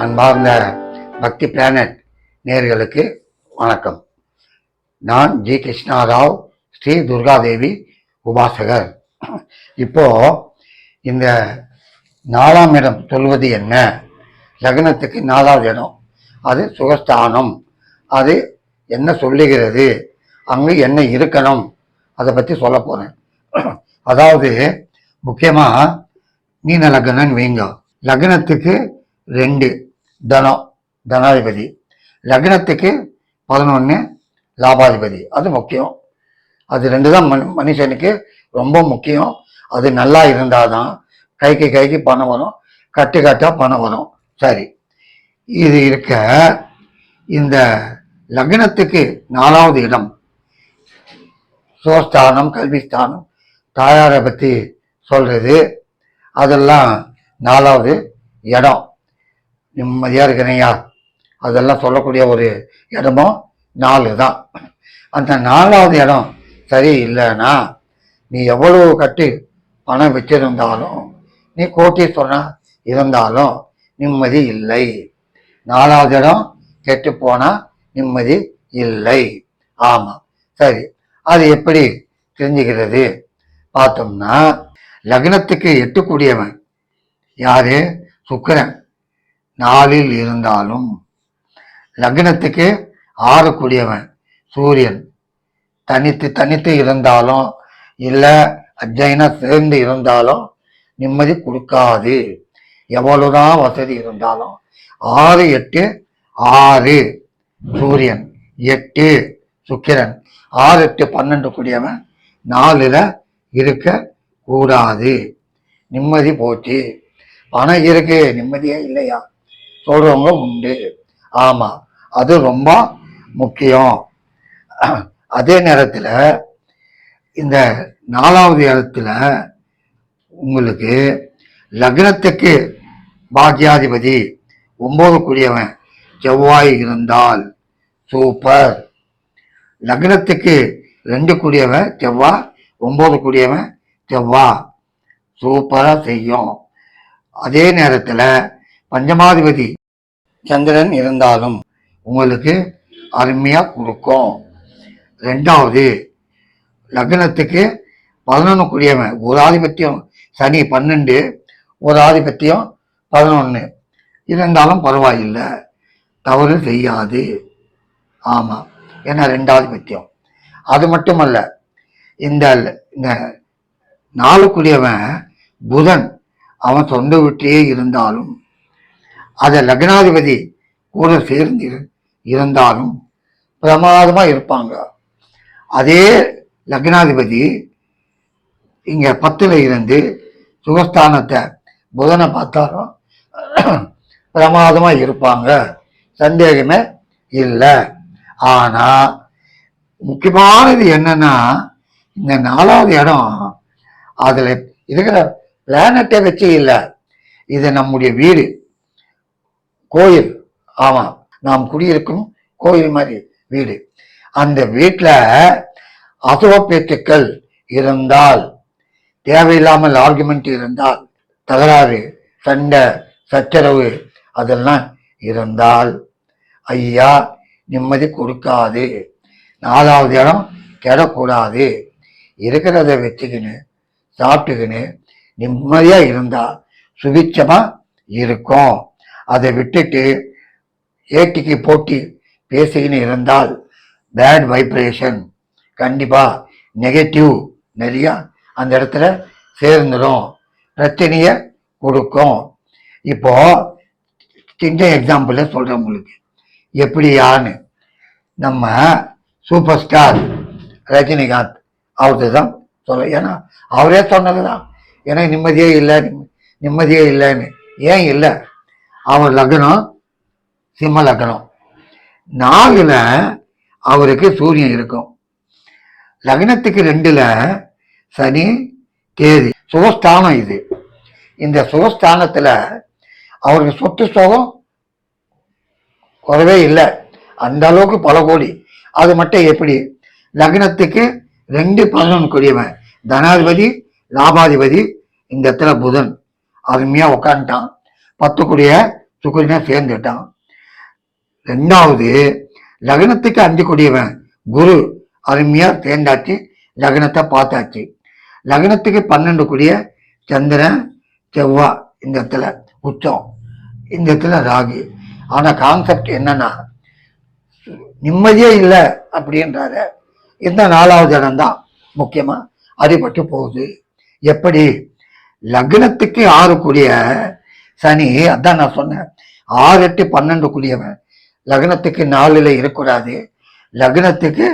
அன்பார்ந்த பக்தி பிளானட் நேயர்களுக்கு வணக்கம். நான் ஜி கிருஷ்ணாராவ், ஸ்ரீ துர்காதேவி உபாசகர். இப்போ இந்த 4ஆம் இடம் சொல்வது என்ன? லக்னத்துக்கு 4வது இடம், அது சுகஸ்தானம். அது என்ன சொல்லுகிறது, அங்கு என்ன இருக்கணும், அதை பற்றி சொல்ல போறேன். அதாவது முக்கியமாக மீன லக்னம்னு வைங்க. லக்னத்துக்கு 2 தனம், தனாதிபதி. லக்னத்துக்கு 11 லாபாதிபதி. அது முக்கியம். அது 2 தான் மனுஷனுக்கு ரொம்ப முக்கியம். அது நல்லா இருந்தாதான் கைக்கு பணம் வரும், கட்டா பணம் வரும். சரி, இது இருக்க இந்த லக்னத்துக்கு 4வது இடம் சுகஸ்தானம், கல்விஸ்தானம், தாயாரை பற்றி சொல்றது, அதெல்லாம் 4வது இடம். நிம்மதியா இருக்கிறையா, அதெல்லாம் சொல்லக்கூடிய ஒரு இடமும் 4 தான். அந்த 4வது இடம் சரி இல்லைன்னா நீ எவ்வளவு கட்டி பணம் வச்சிருந்தாலும், நீ கோட்டீஸ்வரனா இருந்தாலும் நிம்மதி இல்லை. 4வது இடம் கெட்டு போனா நிம்மதி இல்லை. ஆமா, சரி. அது எப்படி தெரிஞ்சுக்கிறது பார்த்தோம்னா, லக்னத்துக்கு 8 கூடியவன் யாரு? சுக்கிரன் 4ல் இருந்தாலும், லக்னத்துக்கு 6 கூடியவன் சூரியன் தனித்து இருந்தாலும், இல்லை அஜைனா சேர்ந்து இருந்தாலும் நிம்மதி கொடுக்காது. எவ்வளவுதான் வசதி இருந்தாலும் 6 8 6 சூரியன், 8 சுக்கிரன், 6 8 12 கூடியவன் 4ல் இருக்க கூடாது. நிம்மதி போச்சு. பணம் இருக்கு, நிம்மதியே இல்லையா சொல்றவங்க உண்டு. ஆமா, அது ரொம்ப முக்கியம். அதே நேரத்துல இந்த 4வது இடத்துல உங்களுக்கு லக்னத்துக்கு பாக்கியாதிபதி 9 கூடியவன் செவ்வாய் இருந்தால் சூப்பர். லக்னத்துக்கு 2 கூடியவன் செவ்வாய், 9 கூடியவன் செவ்வாய் சூப்பரா செய்யும். அதே நேரத்துல பஞ்சமாதிபதி சந்திரன் இருந்தாலும் உங்களுக்கு அருமையா கொடுக்கும். 2வது லக்னத்துக்கு 11 கூடியவன், ஒரு ஆதிபத்தியம் சனி 12, ஒரு ஆதிபத்தியம் 11 இருந்தாலும் பரவாயில்லை, தவறு செய்யாது. ஆமா, ஏன்னா 2 ஆதிபத்தியம். அது மட்டுமல்ல, இந்த 4 கூடியவன் புதன் அவன் சொந்த வீட்டிலேயே இருந்தாலும், அதை லக்னாதிபதி கூட சேர்ந்து இருந்தாலும் பிரமாதமா இருப்பாங்க. அதே லக்னாதிபதி இங்க 10ல் இருந்து சுகஸ்தானத்தை புதனை பார்த்தாலும் பிரமாதமா இருப்பாங்க, சந்தேகமே இல்லை. ஆனா முக்கியமானது என்னன்னா, இந்த 4வது இடம் அதுல இருக்கிற பிளானட்டை வச்சு இல்லை, இது நம்முடைய வீடு, கோயில். ஆமா, நாம் குடியிருக்கும் கோயில் மாதிரி வீடு. அந்த வீட்டுல அசுவ பேச்சுக்கள் இருந்தால், தேவையில்லாமல் ஆர்குமெண்ட் இருந்தால், தகராறு, சண்டை, சச்சரவு அதெல்லாம் இருந்தால் ஐயா நிம்மதி கொடுக்காது. 4வது இடம் கெடக்கூடாது. இருக்கிறத வச்சுக்கின்னு சாப்பிட்டுக்கின்னு நிம்மதியா இருந்தா சுபிச்சமா இருக்கும். அதை விட்டுட்டு ஏட்டிக்கு போட்டி பேசிக்கின்னு இருந்தால் பேட் வைப்ரேஷன், கண்டிப்பா நெகட்டிவ் நிறைய அந்த இடத்துல சேர்ந்துடும், பிரச்சனைய கொடுக்கும். இப்போ சின்ன எக்ஸாம்பிள் சொல்றேன் உங்களுக்கு எப்படியான்னு. நம்ம சூப்பர் ஸ்டார் ரஜினிகாந்த் அவரு தான் சொல்ல, ஏன்னா அவரே சொன்னதுதான், எனக்கு நிம்மதியே இல்லைன்னு. ஏன் இல்லை? அவர் லக்னம் சிம்ம லக்னம், 4ல் அவருக்கு சூரியன் இருக்கும், லக்னத்துக்கு 2ல் சனி கேது, சுகஸ்தானம் இது. இந்த சுகஸ்தானத்துல அவருக்கு சொத்து சோகம் குறவே இல்லை, அந்த அளவுக்கு பல கோடி. அது மட்டும் எப்படி? லக்னத்துக்கு 2 11 கூடியவன் தனாதிபதி லாபாதிபதி, இந்த இடத்துல புதன் அருமையா உட்காந்துட்டான். 10 கூடிய சுக்கிரனா சேர்ந்துட்டான். ரெண்டாவது லக்னத்துக்கு 5 கூடியவன் குரு அருமையா சேர்ந்தாச்சு, லக்னத்தை பார்த்தாச்சு. லக்னத்துக்கு 12 கூடிய சந்திரன் செவ்வாய் இந்த இடத்துல உச்சம், இந்த இடத்துல ராகு. ஆனா கான்செப்ட் என்னன்னா நிம்மதியே இல்லை அப்படின்றாரு. இந்த 4வது இடம் தான் முக்கியமா அடிபட்டு போகுது. எப்படி? லக்னத்துக்கு 6 கூடிய சனி, அதான் நான் சொன்னேன் 6, 8, 12 கூடியவன் லக்னத்துக்கு 4ல இருக்கக்கூடாது, லக்னத்துக்கு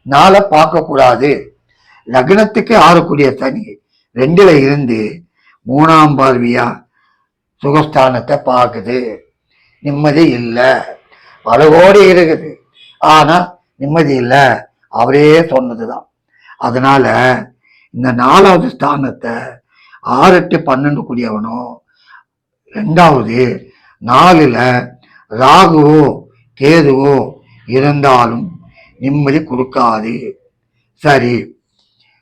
4 பார்க்க கூடாது. லக்னத்துக்கு 6 கூடிய சனி 2ல இருந்து 3ஆம் பார்வையா சுகஸ்தானத்தை பார்க்குது. நிம்மதி இல்லை, பல கோடி இருக்குது, ஆனா நிம்மதி இல்லை. அவரே சொன்னதுதான். அதனால இந்த 4வது ஸ்தானத்தை 6, 8, 12 கூடியவனும், 2வது 4ல ராகுவோ கேதுவோ இருந்தாலும் நிம்மதி கொடுக்காது. சரி,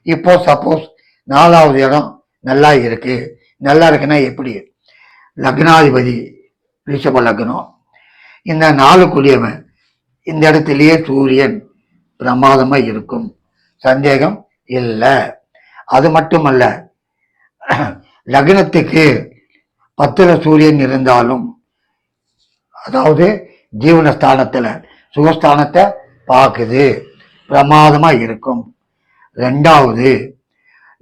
இப்போ சப்போஸ் 4வது இடம் நல்லா இருக்கு. நல்லா இருக்குன்னா எப்படி? லக்னாதிபதி ரிஷப லக்னம், இந்த 4 கூடியவன் இந்த இடத்துலயே சூரியன் பிரமாதமா இருக்கும், சந்தேகம் இல்லை. அது மட்டுமல்ல, லக்னத்துக்கு 10ல சூரியன் இருந்தாலும், அதாவது ஜீவனஸ்தானத்துல சுகஸ்தானத்தை பார்க்குது, பிரமாதமா இருக்கும். 2வது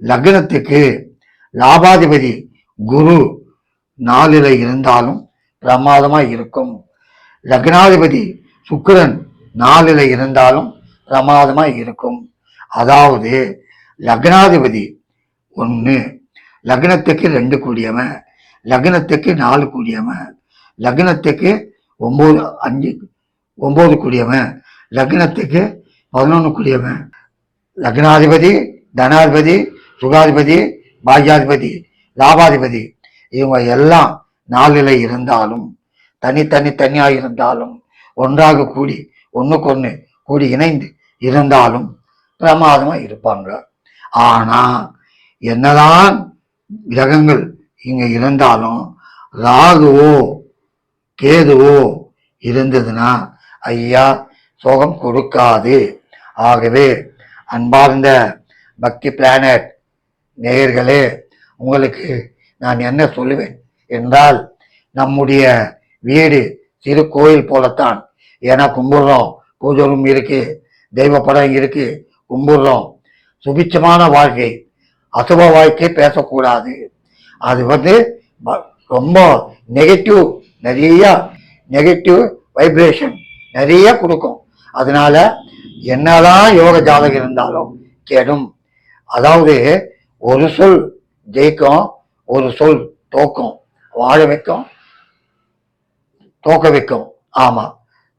லக்னத்துக்கு லாபாதிபதி குரு 4ல இருந்தாலும் பிரமாதமா இருக்கும். லக்னாதிபதி சுக்கிரன் 4ல இருந்தாலும் பிரமாதமா இருக்கும். அதாவது லக்னாதிபதி 1, லக்னத்துக்கு 2 கூடியவன், லக்னத்துக்கு 4 கூடியவன், லக்னத்துக்கு 9 கூடியவன், லக்னத்துக்கு 11 கூடியவன். லக்னாதிபதி, தனாதிபதி, சுகாதிபதி, பாக்யாதிபதி, லாபாதிபதி இவங்க எல்லாம் 4ல இருந்தாலும், தனியாக இருந்தாலும், ஒன்றாக கூடி ஒண்ணுக்கு கூடி இணைந்து இருந்தாலும் பிரமாதமா இருப்பாங்க. ஆனா என்னதான் கிரகங்கள் இங்க இருந்தாலும் ராகுவோ கேதுவோ இருந்ததுன்னா ஐயா சோகம் கொடுக்காது. ஆகவே அன்பார்ந்த பக்தி பிளானட் நேயர்களே, உங்களுக்கு நான் என்ன சொல்லுவேன் என்றால், நம்முடைய வீடு சிறு கோயில் போலத்தான். ஏன்னா கும்பிடுறோம், பூஜை ரூம் இருக்கு, தெய்வ படம் இருக்கு, கும்பிடுறோம். சுபிச்சமான வாழ்க்கை, அசுப வாழ்க்கை பேசக்கூடாது. அது ரொம்ப நெகட்டிவ், நிறைய நெகட்டிவ் வைப்ரேஷன் நிறைய கொடுக்கும். அதனால என்னதான் யோக ஜாதகம் இருந்தாலும் கெடும். அதாவது ஒரு சொல் ஜெயிக்கும், ஒரு சொல் தோக்கும், வாழ வைக்கும், தோக்க வைக்கும். ஆமா,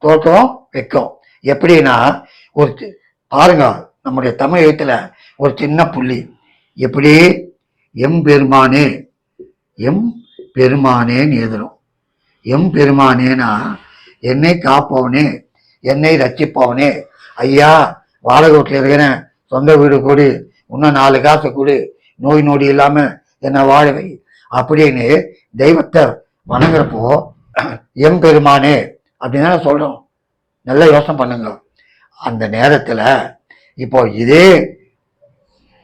தோக்கம் வைக்கும். எப்படின்னா, ஒரு பாருங்க, நம்முடைய தமிழ் எழுத்துல ஒரு சின்ன புள்ளி எப்படி எம் பெருமானே, எம் பெருமானேன்னு எழுதுறோம். எம் பெருமானேனா என்னை காப்பவனே, என்னை ரட்சிப்பவனே. ஐயா வாடகை வீட்டில் இருக்கிறேன், சொந்த வீடு கூடு, இன்னும் 4 காசு கூடு, நோய் நொடி இல்லாம என்னை வாழவை அப்படின்னு தெய்வத்தை வணங்குறப்போ எம் பெருமானே அப்படின்னு தானே சொல்றோம். நல்லா யோசனை பண்ணுங்க. அந்த நேரத்துல இப்போ இதே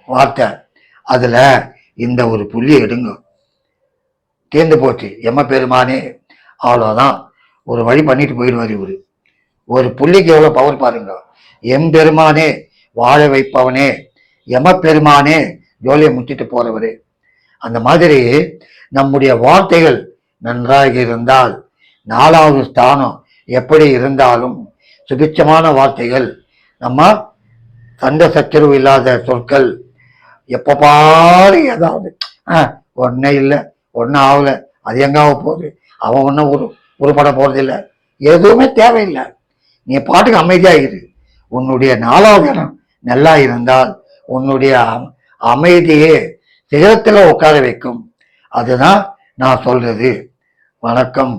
வார்த்தை அதுல இந்த ஒரு புள்ளி எடுங்க, தேர்ந்து போச்சு. எம்ம பெருமானே, அவ்வளவுதான். ஒரு வழி பண்ணிட்டு போயிடுவார் இவரு. ஒரு புள்ளிக்கு எவ்வளவு பவர் பாருங்க. எம் பெருமானே, வாழ வைப்பவனே, எம பெருமானே, ஜோலியை முத்திட்டு போறவரு. அந்த மாதிரி நம்முடைய வார்த்தைகள் நன்றாக இருந்தால், 4வது ஸ்தானம் எப்படி இருந்தாலும் சுபிச்சமான வார்த்தைகள், நம்ம சண்டை சச்சரவு இல்லாத சொற்கள், எப்ப பாரு ஏதாவது ஒன்னே இல்லை, ஒன்னும் ஆகல, அது எங்காவ போகுது, அவன் ஒன்னும் உருப்பட போறது இல்லை, எதுவுமே தேவையில்லை. நீ பாட்டுக்கு அமைதியாகிரு. உன்னுடைய 4வது இடம் நல்லா இருந்தால் உன்னுடைய அமைதியே சிகரத்துல உட்கார வைக்கும். அதுதான் நான் சொல்றது. வணக்கம்.